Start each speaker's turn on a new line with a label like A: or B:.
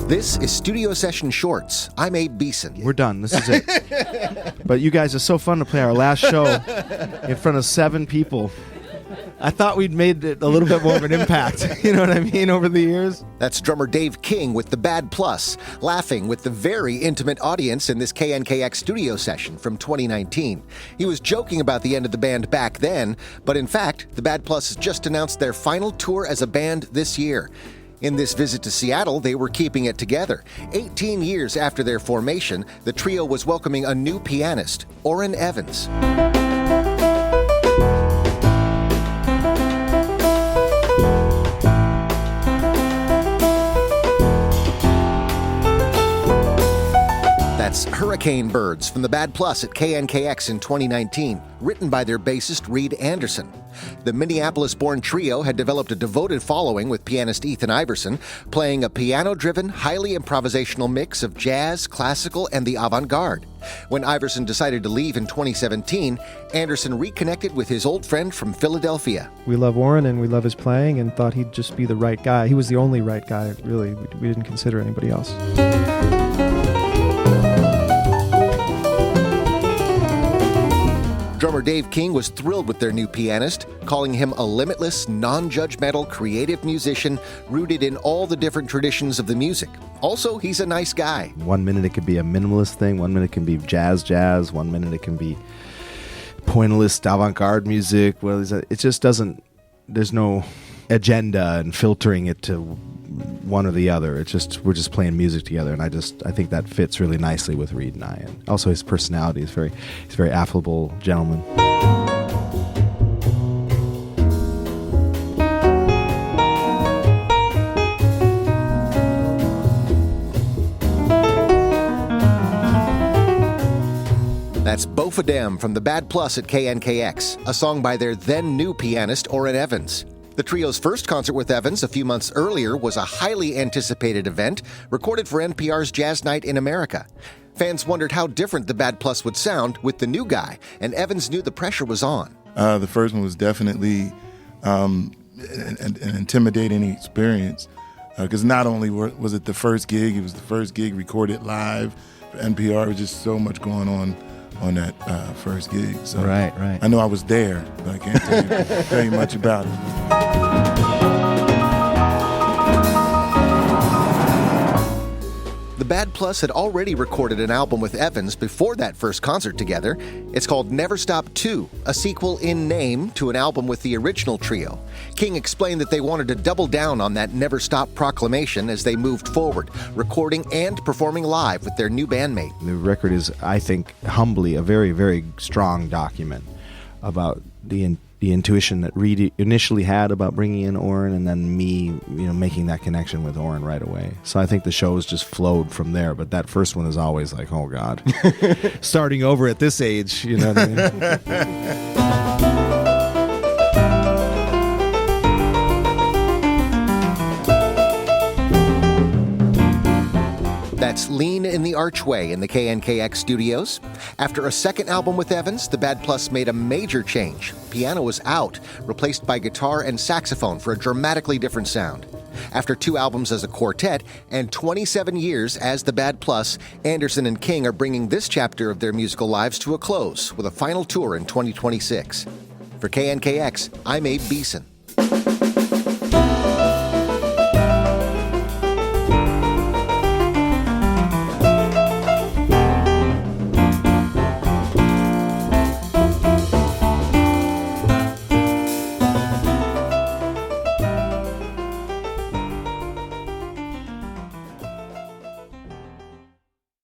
A: This is Studio Session Shorts. I'm Abe Beeson.
B: We're done. This is it. But you guys are so fun to play our last show in front of 7 people. I thought we'd made it a little bit more of an impact, you know what I mean, over the years.
A: That's drummer Dave King with the Bad Plus, laughing with the very intimate audience in this KNKX studio session from 2019. He was joking about the end of the band back then, but in fact, the Bad Plus has just announced their final tour as a band this year. In this visit to Seattle, they were keeping it together. 18 years after their formation, the trio was welcoming a new pianist, Orrin Evans. That's Hurricane Birds from the Bad Plus at KNKX in 2019, written by their bassist Reed Anderson. The Minneapolis-born trio had developed a devoted following with pianist Ethan Iverson, playing a piano-driven, highly improvisational mix of jazz, classical, and the avant-garde. When Iverson decided to leave in 2017, Anderson reconnected with his old friend from Philadelphia.
C: We love Orrin and we love his playing and thought he'd just be the right guy. He was the only right guy, really. We didn't consider anybody else.
A: Drummer Dave King was thrilled with their new pianist, calling him a limitless, non-judgmental, creative musician rooted in all the different traditions of the music. Also, he's a nice guy.
B: 1 minute it could be a minimalist thing, 1 minute it can be jazz, 1 minute it can be pointillist avant-garde music. Well, it just doesn't, there's no agenda and filtering it to one or the other. It's just, we're just playing music together, and I think that fits really nicely with Reed and I. And also his personality is he's a very affable gentleman.
A: That's Both of Dem from the Bad Plus at KNKX, a song by their then new pianist Orrin Evans. The trio's first concert with Evans a few months earlier was a highly anticipated event recorded for NPR's Jazz Night in America. Fans wondered how different the Bad Plus would sound with the new guy, and Evans knew the pressure was on.
D: The first one was definitely an intimidating experience because not only was it the first gig, it was the first gig recorded live for NPR. There was just so much going on that first gig. So
B: Right.
D: I know I was there, but I can't tell you much about it.
A: The Bad Plus had already recorded an album with Evans before that first concert together. It's called Never Stop 2, a sequel in name to an album with the original trio. King explained that they wanted to double down on that Never Stop proclamation as they moved forward, recording and performing live with their new bandmate.
B: The record is, I think, humbly a very, very strong document about the intuition that Reed initially had about bringing in Orrin, and then me, making that connection with Orrin right away. So I think the shows just flowed from there. But that first one is always like, oh God, starting over at this age, you know what I mean?
A: That's Lean in the Archway in the KNKX studios. After a second album with Evans, the Bad Plus made a major change. Piano was out, replaced by guitar and saxophone for a dramatically different sound. After 2 albums as a quartet and 27 years as the Bad Plus, Anderson and King are bringing this chapter of their musical lives to a close with a final tour in 2026. For KNKX, I'm Abe Beeson.